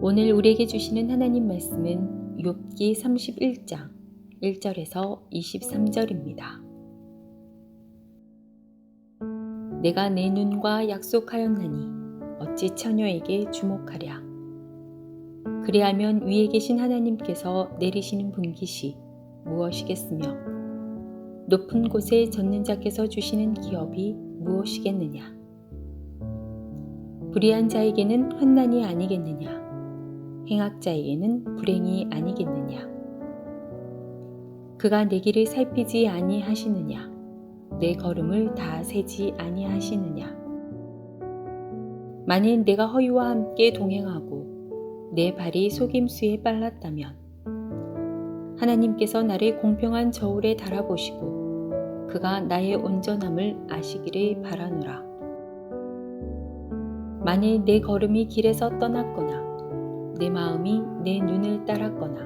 오늘 우리에게 주시는 하나님 말씀은 욥기 31장 1절에서 23절입니다. 내가 내 눈과 약속하였나니 어찌 처녀에게 주목하랴. 그리하면 위에 계신 하나님께서 내리시는 분깃이 무엇이겠으며 높은 곳에 젖는 자께서 주시는 기업이 무엇이겠느냐. 불의한 자에게는 환난이 아니겠느냐. 행악자에게는 불행이 아니겠느냐. 그가 내 길을 살피지 아니하시느냐. 내 걸음을 다 세지 아니하시느냐. 만일 내가 허위와 함께 동행하고 내 발이 속임수에 빨랐다면 하나님께서 나를 공평한 저울에 달아보시고 그가 나의 온전함을 아시기를 바라노라. 만일 내 걸음이 길에서 떠났거나 내 마음이 내 눈을 따랐거나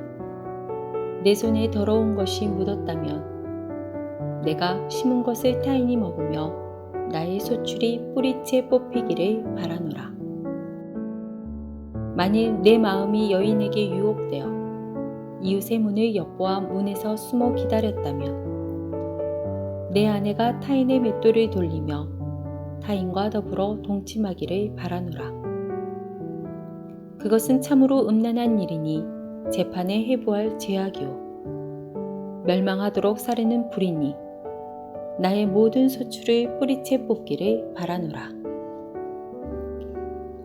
내 손에 더러운 것이 묻었다면 내가 심은 것을 타인이 먹으며 나의 소출이 뿌리채 뽑히기를 바라노라. 만일 내 마음이 여인에게 유혹되어 이웃의 문을 엿보아 문에서 숨어 기다렸다면 내 아내가 타인의 맷돌을 돌리며 타인과 더불어 동침하기를 바라노라. 그것은 참으로 음란한 일이니 재판에 회부할 죄악이요 멸망하도록 사르는 불이니 나의 모든 소출을 뿌리채 뽑기를 바라노라.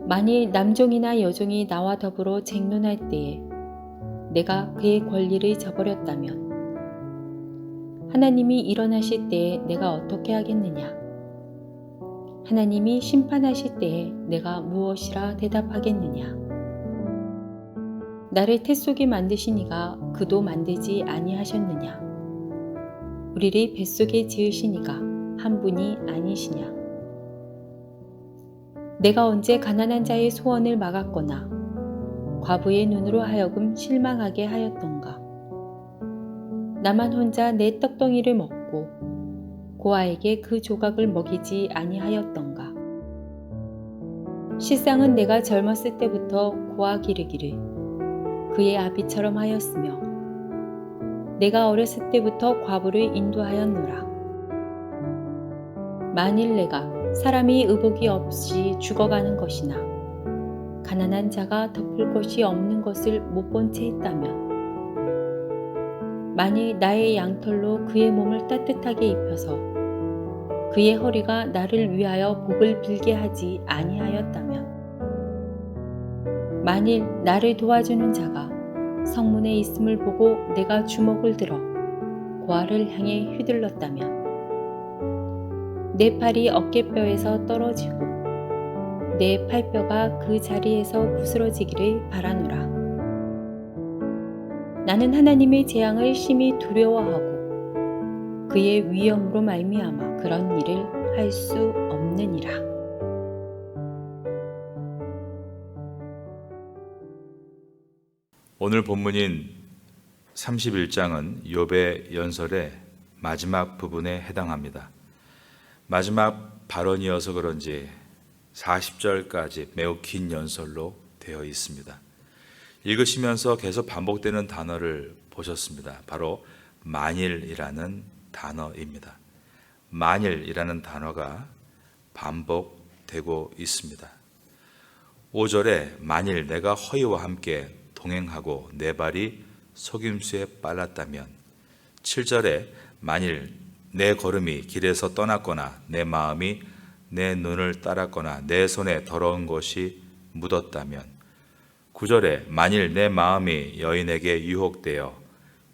만일 남종이나 여종이 나와 더불어 쟁론할 때에 내가 그의 권리를 저버렸다면 하나님이 일어나실 때에 내가 어떻게 하겠느냐. 하나님이 심판하실 때에 내가 무엇이라 대답하겠느냐. 나를 태 속에 만드시니가 그도 만들지 아니하셨느냐. 우리를 뱃속에 지으시니가 한 분이 아니시냐. 내가 언제 가난한 자의 소원을 막았거나 과부의 눈으로 하여금 실망하게 하였던가. 나만 혼자 내 떡덩이를 먹고 고아에게 그 조각을 먹이지 아니하였던가. 실상은 내가 젊었을 때부터 고아 기르기를 그의 아비처럼 하였으며 내가 어렸을 때부터 과부를 인도하였노라. 만일 내가 사람이 의복이 없이 죽어가는 것이나 가난한 자가 덮을 것이 없는 것을 못 본 채 있다면 만일 나의 양털로 그의 몸을 따뜻하게 입혀서 그의 허리가 나를 위하여 복을 빌게 하지 아니하였다면 만일 나를 도와주는 자가 성문에 있음을 보고 내가 주먹을 들어 고아를 향해 휘둘렀다면 내 팔이 어깨뼈에서 떨어지고 내 팔뼈가 그 자리에서 부스러지기를 바라노라. 나는 하나님의 재앙을 심히 두려워하고 그의 위엄으로 말미암아 그런 일을 할 수 없느니라. 오늘 본문인 31장은 욥의 연설의 마지막 부분에 해당합니다. 마지막 발언이어서 그런지 40절까지 매우 긴 연설로 되어 있습니다. 읽으시면서 계속 반복되는 단어를 보셨습니다. 바로 만일이라는 단어입니다. 만일이라는 단어가 반복되고 있습니다. 5절에 만일 내가 허위와 함께 동행하고 내 발이 속임수에 빨랐다면, 7절에 만일 내 걸음이 길에서 떠났거나 내 마음이 내 눈을 따랐거나 내 손에 더러운 것이 묻었다면, 9절에 만일 내 마음이 여인에게 유혹되어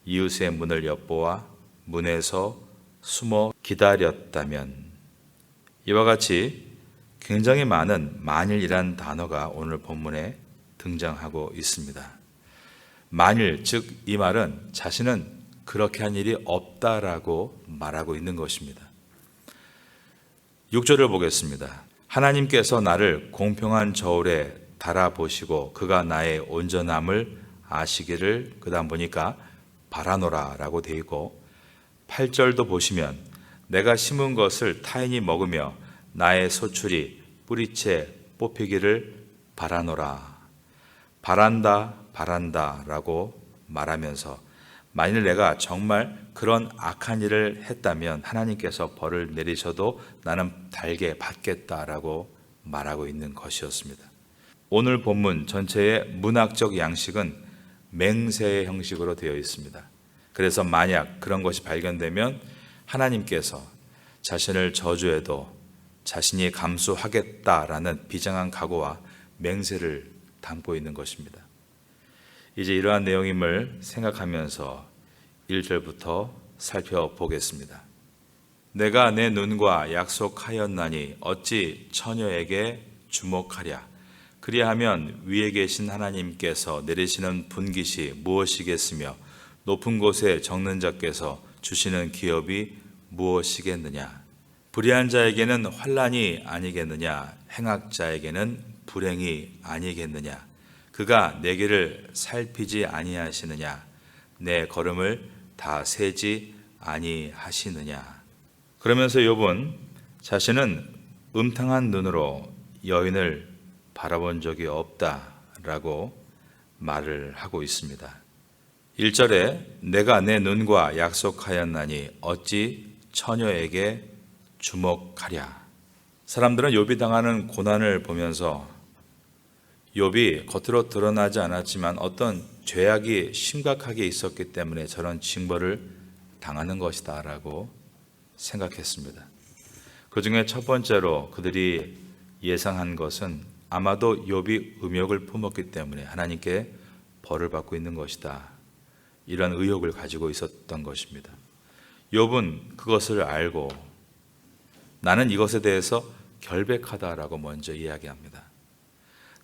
이웃의 문을 엿보아 문에서 숨어 기다렸다면, 이와 같이 굉장히 많은 만일이란 단어가 오늘 본문에 등장하고 있습니다. 만일, 즉 이 말은 자신은 그렇게 한 일이 없다라고 말하고 있는 것입니다. 6절을 보겠습니다. 하나님께서 나를 공평한 저울에 달아보시고 그가 나의 온전함을 아시기를, 그 다음 보니까 바라노라 라고 되어 있고, 8절도 보시면 내가 심은 것을 타인이 먹으며 나의 소출이 뿌리채 뽑히기를 바라노라. 바란다 라고 말하면서 만일 내가 정말 그런 악한 일을 했다면 하나님께서 벌을 내리셔도 나는 달게 받겠다라고 말하고 있는 것이었습니다. 오늘 본문 전체의 문학적 양식은 맹세의 형식으로 되어 있습니다. 그래서 만약 그런 것이 발견되면 하나님께서 자신을 저주해도 자신이 감수하겠다라는 비장한 각오와 맹세를 담고 있는 것입니다. 이제 이러한 내용임을 생각하면서 1절부터 살펴보겠습니다. 내가 내 눈과 약속하였나니 어찌 처녀에게 주목하랴. 그리하면 위에 계신 하나님께서 내리시는 분깃이 무엇이겠으며 높은 곳에 적는 자께서 주시는 기업이 무엇이겠느냐. 불의한 자에게는 환난이 아니겠느냐. 행악자에게는 불행이 아니겠느냐. 그가 내 길을 살피지 아니하시느냐. 내 걸음을 다 세지 아니하시느냐. 그러면서 욥은 자신은 음탕한 눈으로 여인을 바라본 적이 없다라고 말을 하고 있습니다. 1절에 내가 내 눈과 약속하였나니 어찌 처녀에게 주목하랴. 사람들은 욥이 당하는 고난을 보면서 욥이 겉으로 드러나지 않았지만 어떤 죄악이 심각하게 있었기 때문에 저런 징벌을 당하는 것이다 라고 생각했습니다. 그 중에 첫 번째로 그들이 예상한 것은 아마도 욥이 음욕을 품었기 때문에 하나님께 벌을 받고 있는 것이다, 이런 의혹을 가지고 있었던 것입니다. 욥은 그것을 알고 나는 이것에 대해서 결백하다라고 먼저 이야기합니다.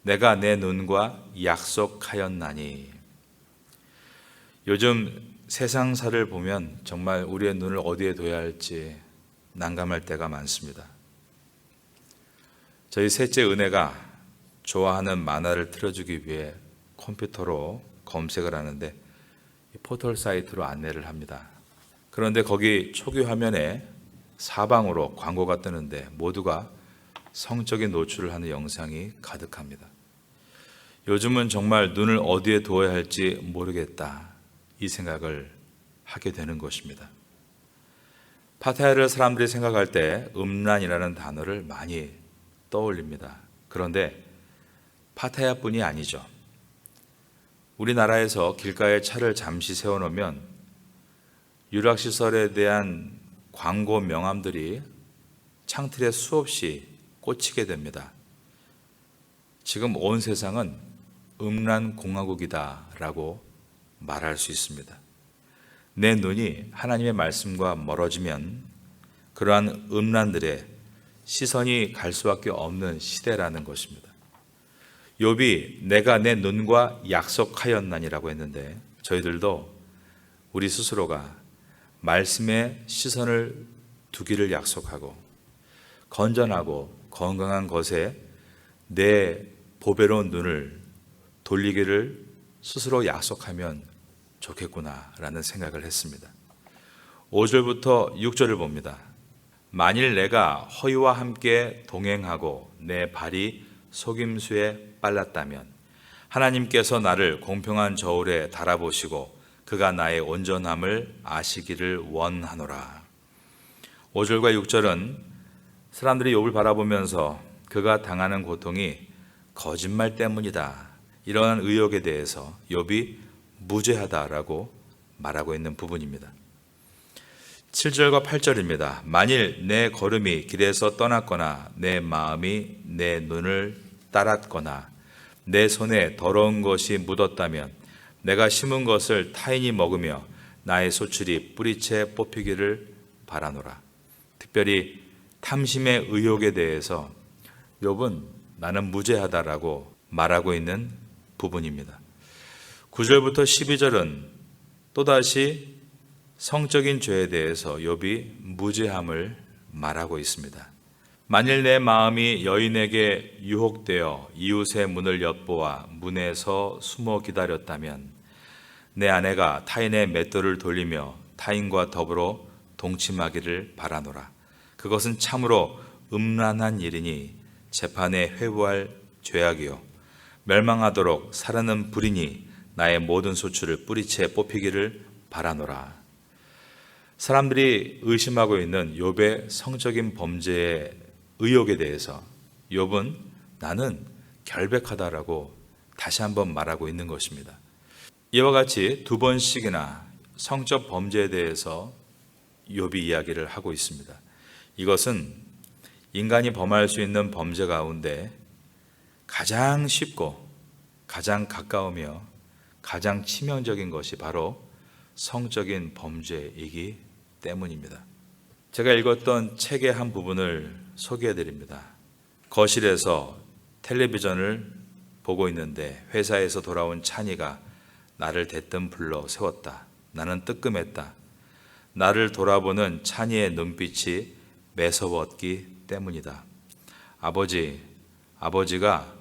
내가 내 눈과 약속하였나니. 요즘 세상사를 보면 정말 우리의 눈을 어디에 둬야 할지 난감할 때가 많습니다. 저희 셋째 은혜가 좋아하는 만화를 틀어주기 위해 컴퓨터로 검색을 하는데 포털 사이트로 안내를 합니다. 그런데 거기 초기 화면에 사방으로 광고가 뜨는데 모두가 성적인 노출을 하는 영상이 가득합니다. 요즘은 정말 눈을 어디에 두어야 할지 모르겠다, 이 생각을 하게 되는 것입니다. 파타야를 사람들이 생각할 때 음란이라는 단어를 많이 떠올립니다. 그런데 파타야뿐이 아니죠. 우리나라에서 길가에 차를 잠시 세워놓으면 유락시설에 대한 광고 명함들이 창틀에 수없이 꽂히게 됩니다. 지금 온 세상은 음란공화국이다라고 말할 수 있습니다. 내 눈이 하나님의 말씀과 멀어지면 그러한 음란들의 시선이 갈 수밖에 없는 시대라는 것입니다. 욥이 내가 내 눈과 약속하였나니라고 했는데 저희들도 우리 스스로가 말씀에 시선을 두기를 약속하고 건전하고 건강한 것에 내 보배로운 눈을 돌리기를 스스로 약속하면 좋겠구나라는 생각을 했습니다. 5절부터 6절을 봅니다. 만일 내가 허위와 함께 동행하고 내 발이 속임수에 빨랐다면 하나님께서 나를 공평한 저울에 달아보시고 그가 나의 온전함을 아시기를 원하노라. 5절과 6절은 사람들이 욥을 바라보면서 그가 당하는 고통이 거짓말 때문이다, 이러한 의혹에 대해서 욥이 무죄하다라고 말하고 있는 부분입니다. 7절과 8절입니다. 만일 내 걸음이 길에서 떠났거나 내 마음이 내 눈을 따랐거나 내 손에 더러운 것이 묻었다면 내가 심은 것을 타인이 먹으며 나의 소출이 뿌리채 뽑히기를 바라노라. 특별히 탐심의 의혹에 대해서 욥은 나는 무죄하다라고 말하고 있는 부분입니다. 9절부터 12절은 또다시 성적인 죄에 대해서 욥이 무죄함을 말하고 있습니다. 만일 내 마음이 여인에게 유혹되어 이웃의 문을 엿보아 문에서 숨어 기다렸다면 내 아내가 타인의 맷돌을 돌리며 타인과 더불어 동침하기를 바라노라. 그것은 참으로 음란한 일이니 재판에 회부할 죄악이요 멸망하도록 사르는 불이니 나의 모든 소출을 뿌리채 뽑히기를 바라노라. 사람들이 의심하고 있는 욥의 성적인 범죄의 의혹에 대해서 욥은 나는 결백하다라고 다시 한번 말하고 있는 것입니다. 이와 같이 두 번씩이나 성적 범죄에 대해서 욥이 이야기를 하고 있습니다. 이것은 인간이 범할 수 있는 범죄 가운데 가장 쉽고 가장 가까우며 가장 치명적인 것이 바로 성적인 범죄이기 때문입니다. 제가 읽었던 책의 한 부분을 소개해 드립니다. 거실에서 텔레비전을 보고 있는데 회사에서 돌아온 찬이가 나를 대뜸 불러 세웠다. 나는 뜨끔했다. 나를 돌아보는 찬이의 눈빛이 매서웠기 때문이다. 아버지가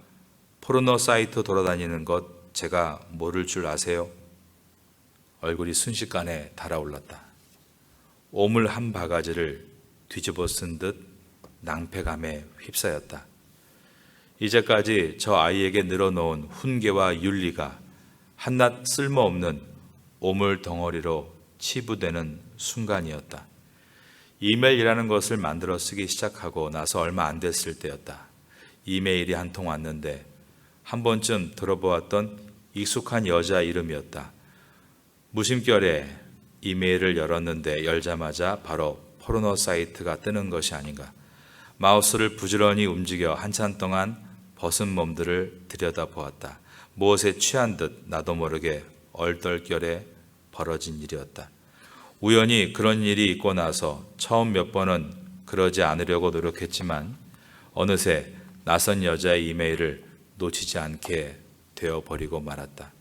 포르노 사이트 돌아다니는 것 제가 모를 줄 아세요? 얼굴이 순식간에 달아올랐다. 오물 한 바가지를 뒤집어 쓴 듯 낭패감에 휩싸였다. 이제까지 저 아이에게 늘어놓은 훈계와 윤리가 한낱 쓸모없는 오물 덩어리로 치부되는 순간이었다. 이메일이라는 것을 만들어 쓰기 시작하고 나서 얼마 안 됐을 때였다. 이메일이 한 통 왔는데 한 번쯤 들어보았던 익숙한 여자 이름이었다. 무심결에 이메일을 열었는데 열자마자 바로 포르노 사이트가 뜨는 것이 아닌가. 마우스를 부지런히 움직여 한참 동안 벗은 몸들을 들여다보았다. 무엇에 취한 듯 나도 모르게 얼떨결에 벌어진 일이었다. 우연히 그런 일이 있고 나서 처음 몇 번은 그러지 않으려고 노력했지만 어느새 낯선 여자의 이메일을 놓치지 않게 되어버리고 말았다.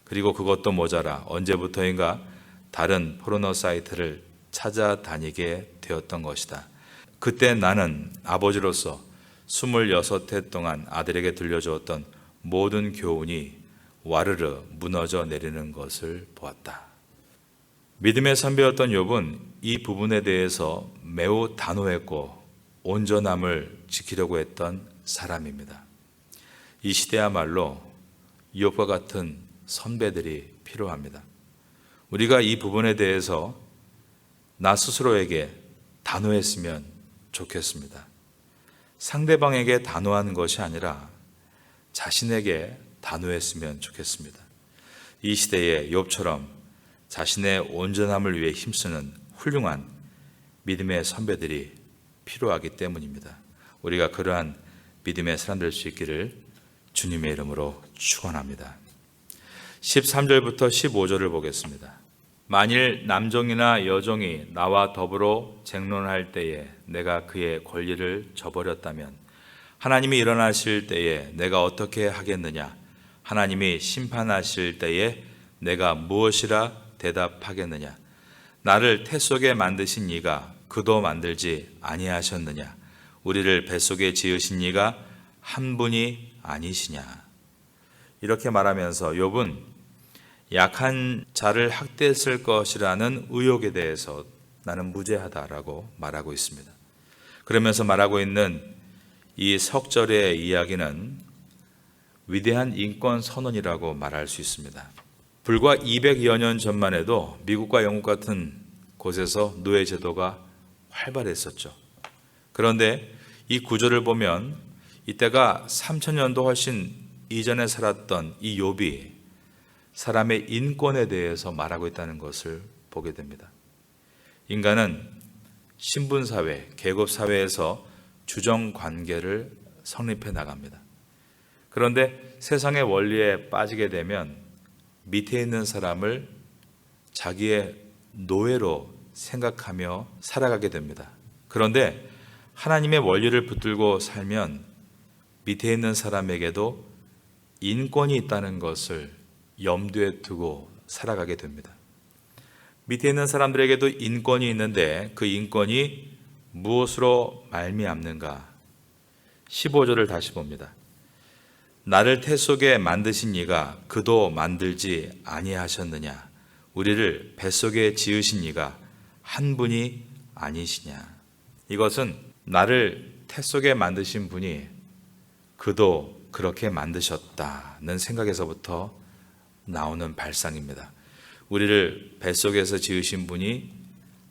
그리고 그것도 모자라 언제부터인가 다른 포르노 사이트를 찾아다니게 되었던 것이다. 그때 나는 아버지로서 26해 동안 아들에게 들려주었던 모든 교훈이 와르르 무너져 내리는 것을 보았다. 믿음의 선배였던 욥은 이 부분에 대해서 매우 단호했고 온전함을 지키려고 했던 사람입니다. 이 시대야말로 욥과 같은 선배들이 필요합니다. 우리가 이 부분에 대해서 나 스스로에게 단호했으면 좋겠습니다. 상대방에게 단호한 것이 아니라 자신에게 단호했으면 좋겠습니다. 이 시대에 욥처럼 자신의 온전함을 위해 힘쓰는 훌륭한 믿음의 선배들이 필요하기 때문입니다. 우리가 그러한 믿음의 사람 될 수 있기를 주님의 이름으로 축원합니다. 13절부터 15절을 보겠습니다. 만일 남종이나 여종이 나와 더불어 쟁론할 때에 내가 그의 권리를 저버렸다면 하나님이 일어나실 때에 내가 어떻게 하겠느냐? 하나님이 심판하실 때에 내가 무엇이라 대답하겠느냐? 나를 태 속에 만드신 이가 그도 만들지 아니하셨느냐? 우리를 뱃속에 지으신 이가 한 분이 아니시냐? 이렇게 말하면서 욥은 약한 자를 학대했을 것이라는 의혹에 대해서 나는 무죄하다라고 말하고 있습니다. 그러면서 말하고 있는 이 석절의 이야기는 위대한 인권 선언이라고 말할 수 있습니다. 불과 200여 년 전만 해도 미국과 영국 같은 곳에서 노예 제도가 활발했었죠. 그런데 이 구절을 보면 이때가 3000년도 훨씬 이전에 살았던 이 욥이 사람의 인권에 대해서 말하고 있다는 것을 보게 됩니다. 인간은 신분사회, 계급사회에서 주정관계를 성립해 나갑니다. 그런데 세상의 원리에 빠지게 되면 밑에 있는 사람을 자기의 노예로 생각하며 살아가게 됩니다. 그런데 하나님의 원리를 붙들고 살면 밑에 있는 사람에게도 인권이 있다는 것을 염두에 두고 살아가게 됩니다. 밑에 있는 사람들에게도 인권이 있는데 그 인권이 무엇으로 말미암는가? 15절을 다시 봅니다. 나를 태 속에 만드신 이가 그도 만들지 아니하셨느냐? 우리를 뱃속에 지으신 이가 한 분이 아니시냐? 이것은 나를 태 속에 만드신 분이 그도 그렇게 만드셨다는 생각에서부터 나오는 발상입니다. 우리를 뱃속에서 지으신 분이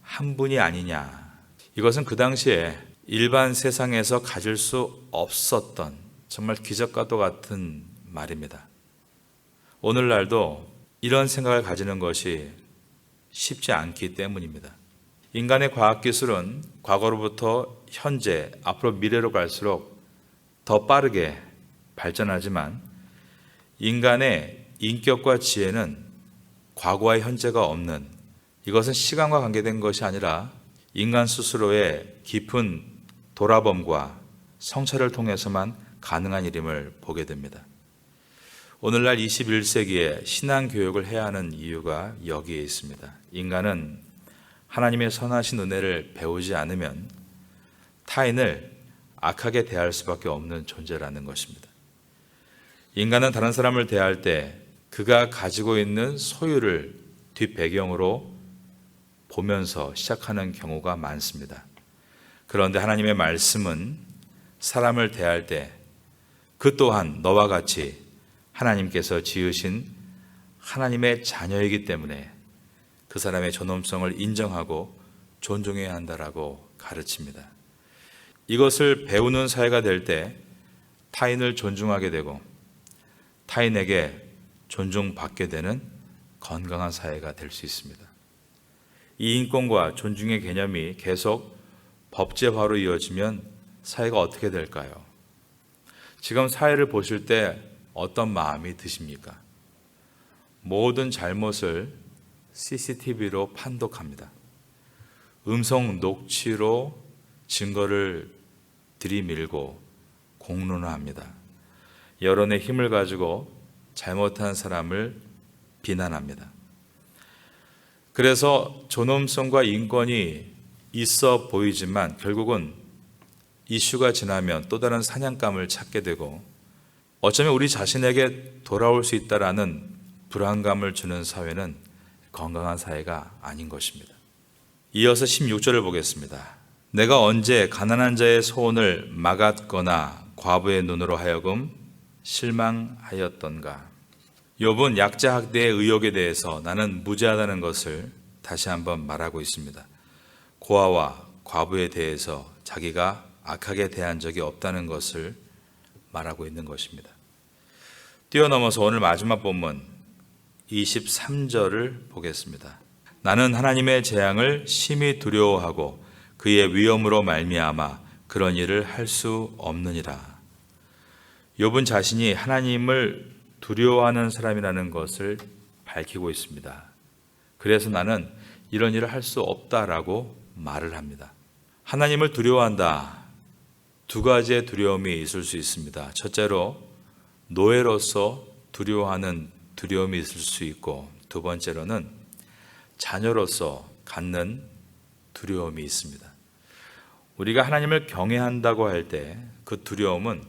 한 분이 아니냐. 이것은 그 당시에 일반 세상에서 가질 수 없었던 정말 기적과도 같은 말입니다. 오늘날도 이런 생각을 가지는 것이 쉽지 않기 때문입니다. 인간의 과학기술은 과거로부터 현재, 앞으로 미래로 갈수록 더 빠르게 발전하지만 인간의 인격과 지혜는 과거와 현재가 없는, 이것은 시간과 관계된 것이 아니라 인간 스스로의 깊은 돌아봄과 성찰을 통해서만 가능한 일임을 보게 됩니다. 오늘날 21세기에 신앙교육을 해야 하는 이유가 여기에 있습니다. 인간은 하나님의 선하신 은혜를 배우지 않으면 타인을 악하게 대할 수밖에 없는 존재라는 것입니다. 인간은 다른 사람을 대할 때 그가 가지고 있는 소유를 뒷배경으로 보면서 시작하는 경우가 많습니다. 그런데 하나님의 말씀은 사람을 대할 때 그 또한 너와 같이 하나님께서 지으신 하나님의 자녀이기 때문에 그 사람의 존엄성을 인정하고 존중해야 한다라고 가르칩니다. 이것을 배우는 사회가 될 때 타인을 존중하게 되고 타인에게 존중받게 되는 건강한 사회가 될 수 있습니다. 이 인권과 존중의 개념이 계속 법제화로 이어지면 사회가 어떻게 될까요? 지금 사회를 보실 때 어떤 마음이 드십니까? 모든 잘못을 CCTV로 판독합니다. 음성 녹취로 증거를 들이밀고 공론화합니다. 여론의 힘을 가지고 잘못한 사람을 비난합니다. 그래서 존엄성과 인권이 있어 보이지만 결국은 이슈가 지나면 또 다른 사냥감을 찾게 되고 어쩌면 우리 자신에게 돌아올 수 있다라는 불안감을 주는 사회는 건강한 사회가 아닌 것입니다. 이어서 16절을 보겠습니다. 내가 언제 가난한 자의 소원을 막았거나 과부의 눈으로 하여금 실망하였던가. 욥은 약자 학대의 의혹에 대해서 나는 무죄하다는 것을 다시 한번 말하고 있습니다. 고아와 과부에 대해서 자기가 악하게 대한 적이 없다는 것을 말하고 있는 것입니다. 뛰어넘어서 오늘 마지막 본문 23절을 보겠습니다. 나는 하나님의 재앙을 심히 두려워하고 그의 위엄으로 말미암아 그런 일을 할 수 없느니라. 욥은 자신이 하나님을 두려워하는 사람이라는 것을 밝히고 있습니다. 그래서 나는 이런 일을 할 수 없다라고 말을 합니다. 하나님을 두려워한다. 두 가지의 두려움이 있을 수 있습니다. 첫째로 노예로서 두려워하는 두려움이 있을 수 있고, 두 번째로는 자녀로서 갖는 두려움이 있습니다. 우리가 하나님을 경외한다고 할 때 그 두려움은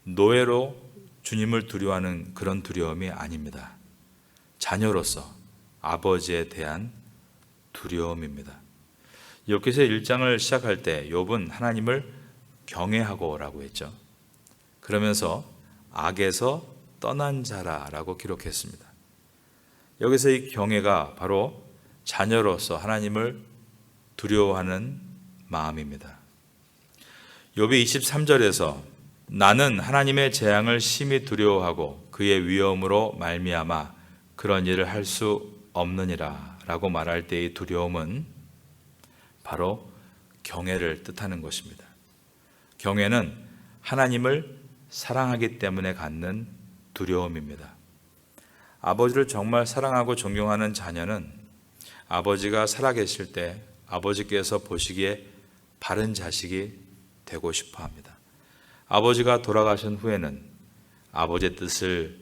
노예로 주님을 두려워하는 그런 두려움이 아닙니다. 자녀로서 아버지에 대한 두려움입니다. 욥기서 1장을 시작할 때 욥은 하나님을 경외하고라고 했죠. 그러면서 악에서 떠난 자라라고 기록했습니다. 여기서 이 경외가 바로 자녀로서 하나님을 두려워하는 마음입니다. 욥이 23절에서 나는 하나님의 재앙을 심히 두려워하고 그의 위엄으로 말미암아 그런 일을 할 수 없느니라 라고 말할 때의 두려움은 바로 경외를 뜻하는 것입니다. 경외는 하나님을 사랑하기 때문에 갖는 두려움입니다. 아버지를 정말 사랑하고 존경하는 자녀는 아버지가 살아계실 때 아버지께서 보시기에 바른 자식이 되고 싶어 합니다. 아버지가 돌아가신 후에는 아버지의 뜻을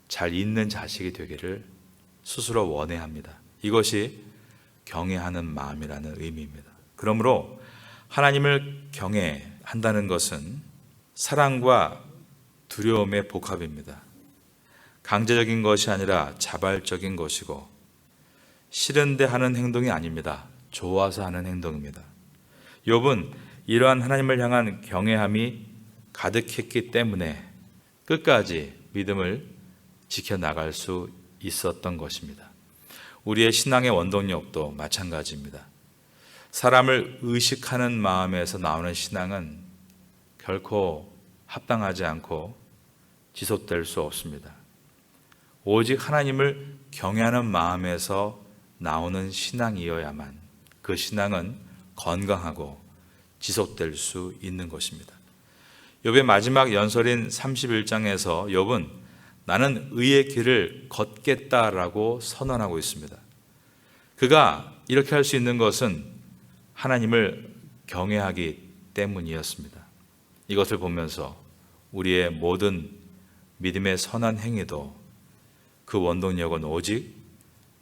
잘 잇는 자식이 되기를 스스로 원해합니다. 이것이 경외하는 마음이라는 의미입니다. 그러므로 하나님을 경외한다는 것은 사랑과 두려움의 복합입니다. 강제적인 것이 아니라 자발적인 것이고 싫은데 하는 행동이 아닙니다. 좋아서 하는 행동입니다. 욥은 이러한 하나님을 향한 경외함이 가득했기 때문에 끝까지 믿음을 지켜나갈 수 있었던 것입니다. 우리의 신앙의 원동력도 마찬가지입니다. 사람을 의식하는 마음에서 나오는 신앙은 결코 합당하지 않고 지속될 수 없습니다. 오직 하나님을 경외하는 마음에서 나오는 신앙이어야만 그 신앙은 건강하고 지속될 수 있는 것입니다. 욥의 마지막 연설인 31장에서 욥은 나는 의의 길을 걷겠다라고 선언하고 있습니다. 그가 이렇게 할 수 있는 것은 하나님을 경외하기 때문이었습니다. 이것을 보면서 우리의 모든 믿음의 선한 행위도 그 원동력은 오직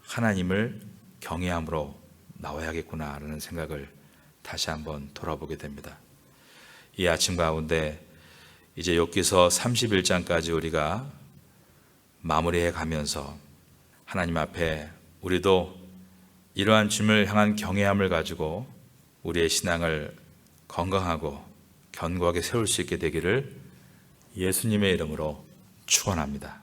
하나님을 경외함으로 나와야겠구나라는 생각을 다시 한번 돌아보게 됩니다. 이 아침 가운데 이제 욥기서 31장까지 우리가 마무리해 가면서 하나님 앞에 우리도 이러한 주님을 향한 경외함을 가지고 우리의 신앙을 건강하고 견고하게 세울 수 있게 되기를 예수님의 이름으로 축원합니다.